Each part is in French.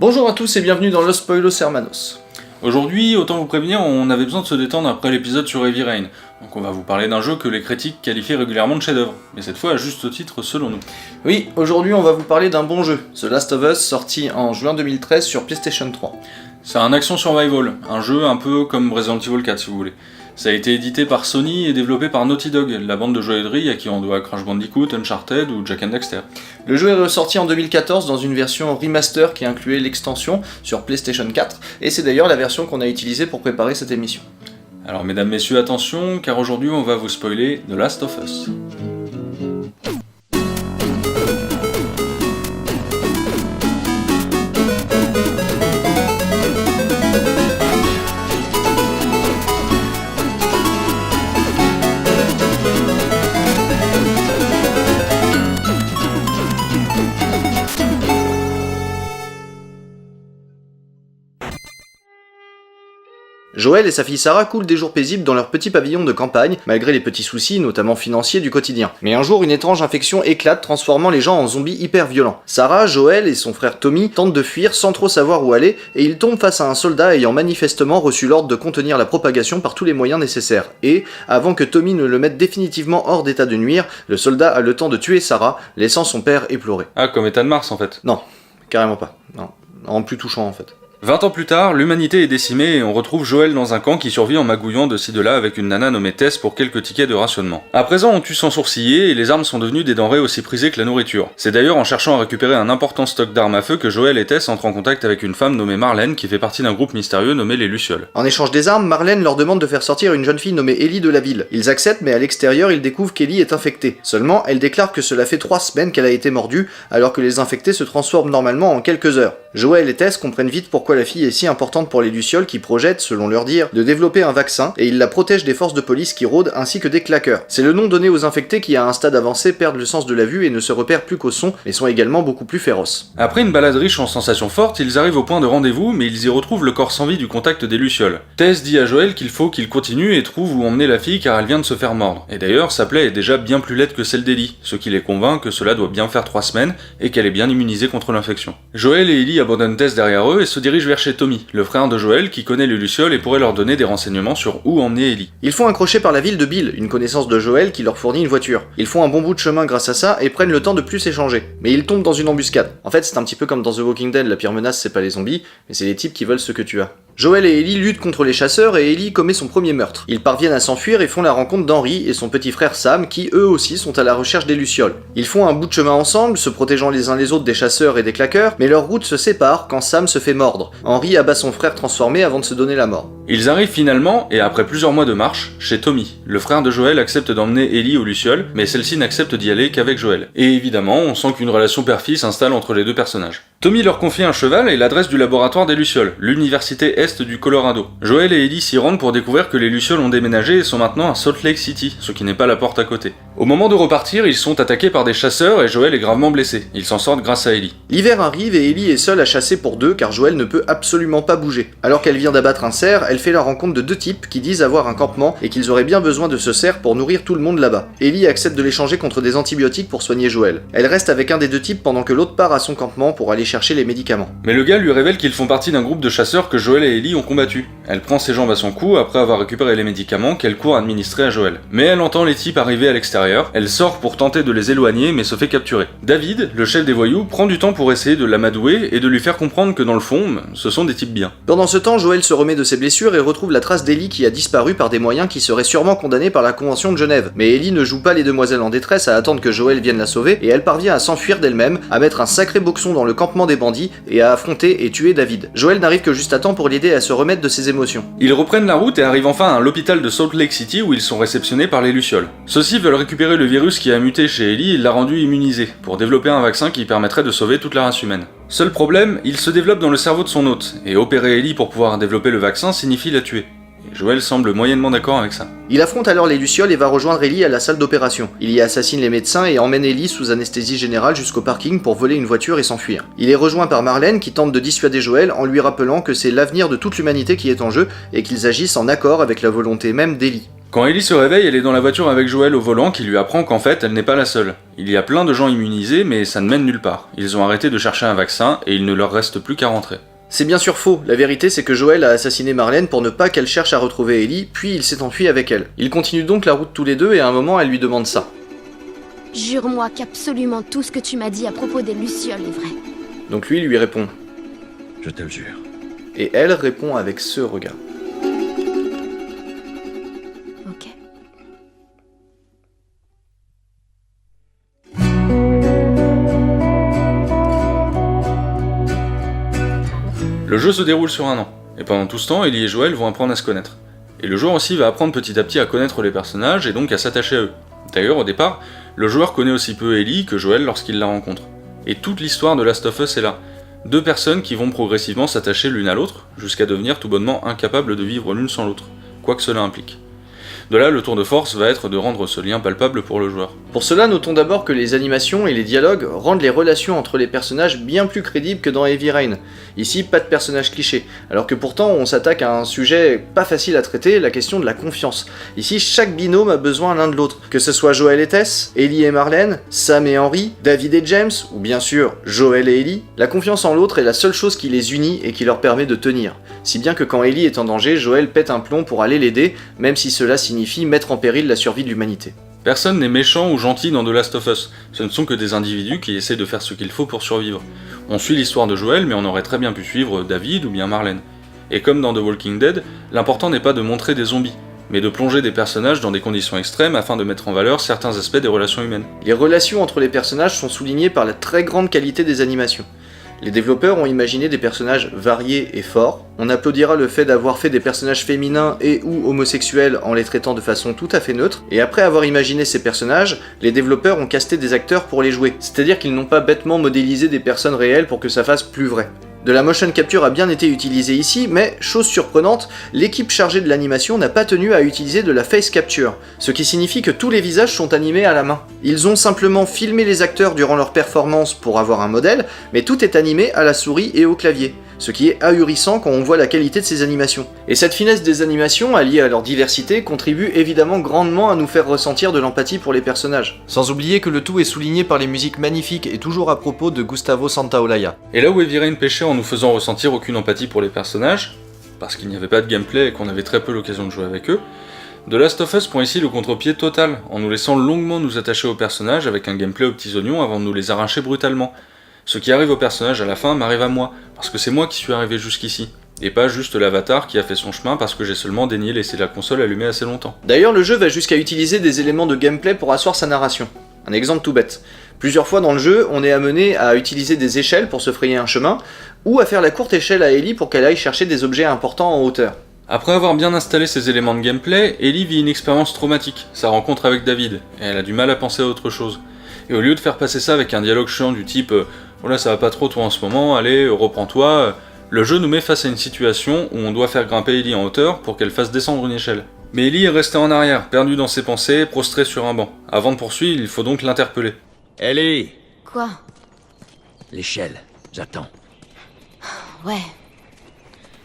Bonjour à tous et bienvenue dans Los Spoilos Hermanos. Aujourd'hui, autant vous prévenir, on avait besoin de se détendre après l'épisode sur Heavy Rain. Donc on va vous parler d'un jeu que les critiques qualifient régulièrement de chef-d'œuvre, mais cette fois à juste titre selon nous. Oui, aujourd'hui on va vous parler d'un bon jeu, The Last of Us, sorti en juin 2013 sur PlayStation 3. C'est un action survival, un jeu un peu comme Resident Evil 4 si vous voulez. Ça a été édité par Sony et développé par Naughty Dog, la bande de joaillerie à qui on doit Crash Bandicoot, Uncharted ou Jak and Daxter. Le jeu est ressorti en 2014 dans une version remaster qui incluait l'extension sur PlayStation 4, et c'est d'ailleurs la version qu'on a utilisée pour préparer cette émission. Alors mesdames, messieurs, attention, car aujourd'hui on va vous spoiler The Last of Us. Joël et sa fille Sarah coulent des jours paisibles dans leur petit pavillon de campagne, malgré les petits soucis, notamment financiers, du quotidien. Mais un jour, une étrange infection éclate, transformant les gens en zombies hyper violents. Sarah, Joël et son frère Tommy tentent de fuir sans trop savoir où aller, et ils tombent face à un soldat ayant manifestement reçu l'ordre de contenir la propagation par tous les moyens nécessaires. Et, avant que Tommy ne le mette définitivement hors d'état de nuire, le soldat a le temps de tuer Sarah, laissant son père éploré. Ah, comme Ethan Mars en fait. Non, carrément pas. Non, en plus touchant en fait. 20 ans plus tard, l'humanité est décimée et on retrouve Joël dans un camp qui survit en magouillant de ci de là avec une nana nommée Tess pour quelques tickets de rationnement. À présent, on tue sans sourciller et les armes sont devenues des denrées aussi prisées que la nourriture. C'est d'ailleurs en cherchant à récupérer un important stock d'armes à feu que Joël et Tess entrent en contact avec une femme nommée Marlène qui fait partie d'un groupe mystérieux nommé les Lucioles. En échange des armes, Marlène leur demande de faire sortir une jeune fille nommée Ellie de la ville. Ils acceptent, mais à l'extérieur, ils découvrent qu'Ellie est infectée. Seulement, elle déclare que cela fait 3 semaines qu'elle a été mordue, alors que les infectés se transforment normalement en quelques heures. Joël et Tess comprennent vite pourquoi la fille est si importante pour les Lucioles qui projettent, selon leur dire, de développer un vaccin, et ils la protègent des forces de police qui rôdent ainsi que des claqueurs. C'est le nom donné aux infectés qui, à un stade avancé, perdent le sens de la vue et ne se repèrent plus qu'au son, mais sont également beaucoup plus féroces. Après une balade riche en sensations fortes, ils arrivent au point de rendez-vous, mais ils y retrouvent le corps sans vie du contact des Lucioles. Tess dit à Joël qu'il faut qu'il continue et trouve où emmener la fille car elle vient de se faire mordre. Et d'ailleurs, sa plaie est déjà bien plus laide que celle d'Ellie, ce qui les convainc que cela doit bien faire 3 semaines et qu'elle est bien immunisée contre l'infection. Joël et Ellie abandonnent Tess derrière eux et se dirigent vers chez Tommy, le frère de Joël qui connaît les Lucioles et pourrait leur donner des renseignements sur où emmener Ellie. Ils font un crochet par la ville de Bill, une connaissance de Joël qui leur fournit une voiture. Ils font un bon bout de chemin grâce à ça et prennent le temps de plus s'échanger. Mais ils tombent dans une embuscade. En fait, c'est un petit peu comme dans The Walking Dead, la pire menace c'est pas les zombies, mais c'est les types qui veulent ce que tu as. Joël et Ellie luttent contre les chasseurs et Ellie commet son premier meurtre. Ils parviennent à s'enfuir et font la rencontre d'Henry et son petit frère Sam qui eux aussi sont à la recherche des Lucioles. Ils font un bout de chemin ensemble, se protégeant les uns les autres des chasseurs et des claqueurs, mais leurs routes se séparent quand Sam se fait mordre. Henry abat son frère transformé avant de se donner la mort. Ils arrivent finalement, et après plusieurs mois de marche, chez Tommy. Le frère de Joël accepte d'emmener Ellie aux Lucioles, mais celle-ci n'accepte d'y aller qu'avec Joël. Et évidemment, on sent qu'une relation père-fils s'installe entre les deux personnages. Tommy leur confie un cheval et l'adresse du laboratoire des Lucioles, l'université Est du Colorado. Joël et Ellie s'y rendent pour découvrir que les Lucioles ont déménagé et sont maintenant à Salt Lake City, ce qui n'est pas la porte à côté. Au moment de repartir, ils sont attaqués par des chasseurs et Joël est gravement blessé. Ils s'en sortent grâce à Ellie. L'hiver arrive et Ellie est seule à chasser pour 2 car Joël ne peut absolument pas bouger. Alors qu'elle vient d'abattre un cerf, elle fait la rencontre de 2 types qui disent avoir un campement et qu'ils auraient bien besoin de ce cerf pour nourrir tout le monde là-bas. Ellie accepte de l'échanger contre des antibiotiques pour soigner Joël. Elle reste avec un des 2 types pendant que l'autre part à son campement pour aller chercher les médicaments. Mais le gars lui révèle qu'ils font partie d'un groupe de chasseurs que Joël et Ellie ont combattu. Elle prend ses jambes à son cou après avoir récupéré les médicaments qu'elle court administrer à Joël. Mais elle entend les types arriver à l'extérieur, elle sort pour tenter de les éloigner mais se fait capturer. David, le chef des voyous, prend du temps pour essayer de l'amadouer et de lui faire comprendre que dans le fond, ce sont des types bien. Pendant ce temps, Joël se remet de ses blessures et retrouve la trace d'Ellie qui a disparu par des moyens qui seraient sûrement condamnés par la Convention de Genève. Mais Ellie ne joue pas les demoiselles en détresse à attendre que Joël vienne la sauver et elle parvient à s'enfuir d'elle-même, à mettre un sacré boxon dans le campement des bandits et à affronter et tuer David. Joël n'arrive que juste à temps pour l'aider à se remettre de ses émotions. Ils reprennent la route et arrivent enfin à l'hôpital de Salt Lake City où ils sont réceptionnés par les Lucioles. Ceux-ci veulent récupérer le virus qui a muté chez Ellie et l'a rendu immunisé, pour développer un vaccin qui permettrait de sauver toute la race humaine. Seul problème, il se développe dans le cerveau de son hôte, et opérer Ellie pour pouvoir développer le vaccin signifie la tuer. Et Joël semble moyennement d'accord avec ça. Il affronte alors les Lucioles et va rejoindre Ellie à la salle d'opération. Il y assassine les médecins et emmène Ellie sous anesthésie générale jusqu'au parking pour voler une voiture et s'enfuir. Il est rejoint par Marlène qui tente de dissuader Joël en lui rappelant que c'est l'avenir de toute l'humanité qui est en jeu et qu'ils agissent en accord avec la volonté même d'Ellie. Quand Ellie se réveille, elle est dans la voiture avec Joel au volant qui lui apprend qu'en fait, elle n'est pas la seule. Il y a plein de gens immunisés, mais ça ne mène nulle part. Ils ont arrêté de chercher un vaccin et il ne leur reste plus qu'à rentrer. C'est bien sûr faux, la vérité c'est que Joel a assassiné Marlène pour ne pas qu'elle cherche à retrouver Ellie, puis il s'est enfui avec elle. Ils continuent donc la route tous les deux et à un moment elle lui demande ça. Jure-moi qu'absolument tout ce que tu m'as dit à propos des Lucioles est vrai. Donc lui répond. Je te le jure. Et elle répond avec ce regard. Ok. Le jeu se déroule sur un an, et pendant tout ce temps, Ellie et Joel vont apprendre à se connaître. Et le joueur aussi va apprendre petit à petit à connaître les personnages et donc à s'attacher à eux. D'ailleurs, au départ, le joueur connaît aussi peu Ellie que Joel lorsqu'il la rencontre. Et toute l'histoire de Last of Us est là. Deux personnes qui vont progressivement s'attacher l'une à l'autre, jusqu'à devenir tout bonnement incapables de vivre l'une sans l'autre, quoi que cela implique. De là, le tour de force va être de rendre ce lien palpable pour le joueur. Pour cela, notons d'abord que les animations et les dialogues rendent les relations entre les personnages bien plus crédibles que dans Heavy Rain. Ici, pas de personnages clichés, alors que pourtant on s'attaque à un sujet pas facile à traiter, la question de la confiance. Ici, chaque binôme a besoin l'un de l'autre, que ce soit Joel et Tess, Ellie et Marlène, Sam et Henry, David et James, ou bien sûr Joel et Ellie. La confiance en l'autre est la seule chose qui les unit et qui leur permet de tenir. Si bien que quand Ellie est en danger, Joel pète un plomb pour aller l'aider, même si cela signifie mettre en péril la survie de l'humanité. Personne n'est méchant ou gentil dans The Last of Us, ce ne sont que des individus qui essaient de faire ce qu'il faut pour survivre. On suit l'histoire de Joel, mais on aurait très bien pu suivre David ou bien Marlène. Et comme dans The Walking Dead, l'important n'est pas de montrer des zombies, mais de plonger des personnages dans des conditions extrêmes afin de mettre en valeur certains aspects des relations humaines. Les relations entre les personnages sont soulignées par la très grande qualité des animations. Les développeurs ont imaginé des personnages variés et forts. On applaudira le fait d'avoir fait des personnages féminins et ou homosexuels en les traitant de façon tout à fait neutre. Et après avoir imaginé ces personnages, les développeurs ont casté des acteurs pour les jouer. C'est-à-dire qu'ils n'ont pas bêtement modélisé des personnes réelles pour que ça fasse plus vrai. De la motion capture a bien été utilisée ici, mais, chose surprenante, l'équipe chargée de l'animation n'a pas tenu à utiliser de la face capture, ce qui signifie que tous les visages sont animés à la main. Ils ont simplement filmé les acteurs durant leur performance pour avoir un modèle, mais tout est animé à la souris et au clavier, ce qui est ahurissant quand on voit la qualité de ces animations. Et cette finesse des animations, alliée à leur diversité, contribue évidemment grandement à nous faire ressentir de l'empathie pour les personnages. Sans oublier que le tout est souligné par les musiques magnifiques et toujours à propos de Gustavo Santaolalla. Et là où Heavy Rain pêchait en nous faisant ressentir aucune empathie pour les personnages, parce qu'il n'y avait pas de gameplay et qu'on avait très peu l'occasion de jouer avec eux, The Last of Us prend ici le contre-pied total, en nous laissant longuement nous attacher aux personnages avec un gameplay aux petits oignons avant de nous les arracher brutalement. Ce qui arrive aux personnages à la fin m'arrive à moi, parce que c'est moi qui suis arrivé jusqu'ici, et pas juste l'avatar qui a fait son chemin parce que j'ai seulement daigné laisser la console allumée assez longtemps. D'ailleurs, le jeu va jusqu'à utiliser des éléments de gameplay pour asseoir sa narration. Un exemple tout bête. Plusieurs fois dans le jeu, on est amené à utiliser des échelles pour se frayer un chemin, ou à faire la courte échelle à Ellie pour qu'elle aille chercher des objets importants en hauteur. Après avoir bien installé ces éléments de gameplay, Ellie vit une expérience traumatique, sa rencontre avec David, et elle a du mal à penser à autre chose. Et au lieu de faire passer ça avec un dialogue chiant du type « Oh là, ça va pas trop toi en ce moment, allez, reprends-toi », le jeu nous met face à une situation où on doit faire grimper Ellie en hauteur pour qu'elle fasse descendre une échelle. Mais Ellie est restée en arrière, perdue dans ses pensées, prostrée sur un banc. Avant de poursuivre, il faut donc l'interpeller. Ellie! Quoi? L'échelle, j'attends. Ouais.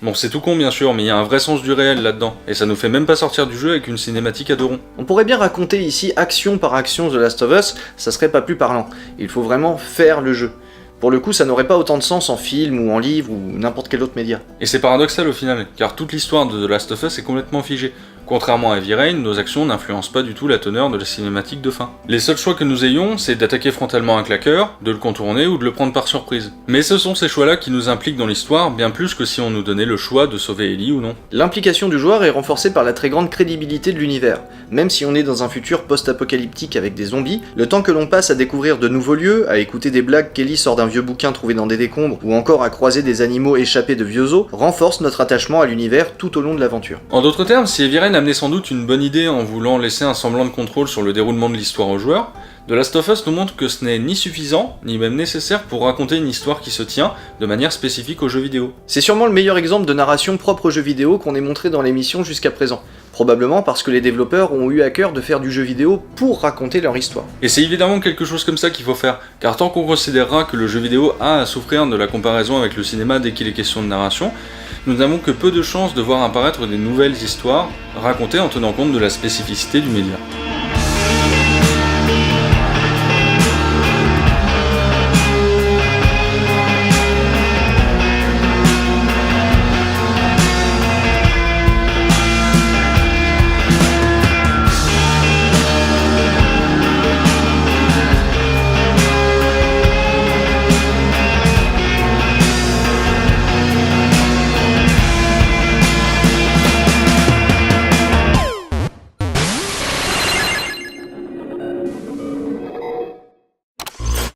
Bon, c'est tout con bien sûr, mais il y a un vrai sens du réel là-dedans, et ça nous fait même pas sortir du jeu avec une cinématique à deux ronds. On pourrait bien raconter ici action par action The Last of Us, ça serait pas plus parlant. Il faut vraiment faire le jeu. Pour le coup, ça n'aurait pas autant de sens en film ou en livre ou n'importe quel autre média. Et c'est paradoxal au final, car toute l'histoire de The Last of Us est complètement figée. Contrairement à Heavy Rain, nos actions n'influencent pas du tout la teneur de la cinématique de fin. Les seuls choix que nous ayons, c'est d'attaquer frontalement un claqueur, de le contourner ou de le prendre par surprise. Mais ce sont ces choix-là qui nous impliquent dans l'histoire, bien plus que si on nous donnait le choix de sauver Ellie ou non. L'implication du joueur est renforcée par la très grande crédibilité de l'univers. Même si on est dans un futur post-apocalyptique avec des zombies, le temps que l'on passe à découvrir de nouveaux lieux, à écouter des blagues qu'Ellie sort d'un vieux bouquin trouvé dans des décombres, ou encore à croiser des animaux échappés de vieux os, renforce notre attachement à l'univers tout au long de l'aventure. En d'autres termes, si Heavy Rain amenait sans doute une bonne idée en voulant laisser un semblant de contrôle sur le déroulement de l'histoire aux joueurs, The Last of Us nous montre que ce n'est ni suffisant, ni même nécessaire pour raconter une histoire qui se tient de manière spécifique aux jeux vidéo. C'est sûrement le meilleur exemple de narration propre aux jeux vidéo qu'on ait montré dans l'émission jusqu'à présent. Probablement parce que les développeurs ont eu à cœur de faire du jeu vidéo pour raconter leur histoire. Et c'est évidemment quelque chose comme ça qu'il faut faire, car tant qu'on considérera que le jeu vidéo a à souffrir de la comparaison avec le cinéma dès qu'il est question de narration, nous n'avons que peu de chances de voir apparaître des nouvelles histoires racontées en tenant compte de la spécificité du média.